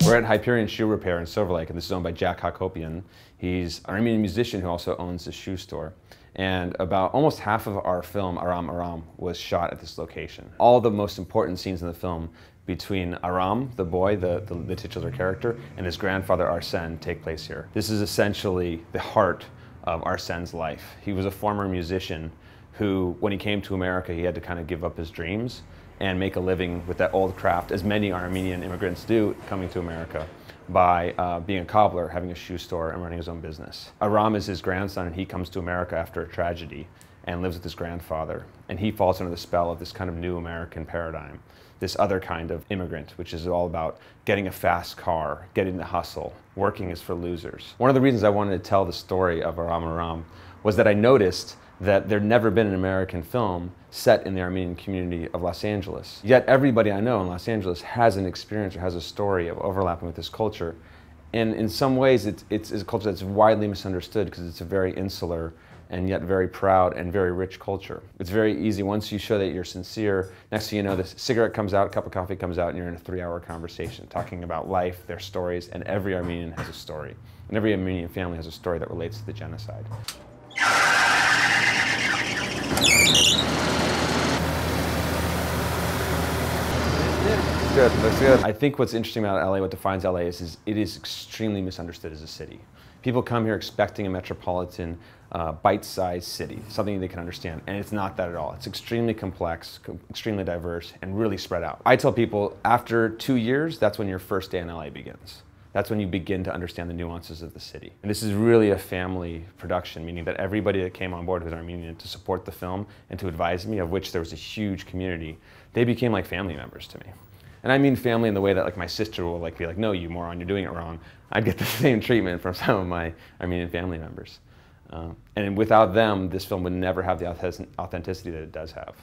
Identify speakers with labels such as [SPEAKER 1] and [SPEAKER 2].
[SPEAKER 1] We're at Hyperion Shoe Repair in Silver Lake, and this is owned by Jack Hakopian. He's an Armenian musician who also owns a shoe store. And about almost half of our film, Aram Aram, was shot at this location. All the most important scenes in the film between Aram, the boy, the titular character, and his grandfather Arsène take place here. This is essentially the heart of Arsene's life. He was a former musician who, when he came to America, he had to kind of give up his dreams and make a living with that old craft, as many Armenian immigrants do coming to America, by being a cobbler, having a shoe store, and running his own business. Aram is his grandson, and he comes to America after a tragedy and lives with his grandfather. And he falls under the spell of this kind of new American paradigm, this other kind of immigrant, which is all about getting a fast car, getting the hustle, working is for losers. One of the reasons I wanted to tell the story of Aram Aram was that I noticed that there'd never been an American film set in the Armenian community of Los Angeles. Yet everybody I know in Los Angeles has an experience or has a story of overlapping with this culture. And in some ways, it's a culture that's widely misunderstood because it's a very insular and yet very proud and very rich culture. It's very easy. Once you show that you're sincere, next thing you know, the cigarette comes out, a cup of coffee comes out, and you're in a 3-hour conversation talking about life, their stories, and every Armenian has a story. And every Armenian family has a story that relates to the genocide. Good, looks good. I think what's interesting about LA, what defines LA is it is extremely misunderstood as a city. People come here expecting a metropolitan, bite-sized city, something they can understand, and it's not that at all. It's extremely complex, extremely diverse, and really spread out. I tell people after 2 years, that's when your first day in LA begins. That's when you begin to understand the nuances of the city. And this is really a family production, meaning that everybody that came on board who's Armenian to support the film and to advise me, of which there was a huge community, they became like family members to me. And I mean family in the way that like my sister will be like, no, you moron, you're doing it wrong. I'd get the same treatment from some of my Armenian family members. And without them, this film would never have the authenticity that it does have.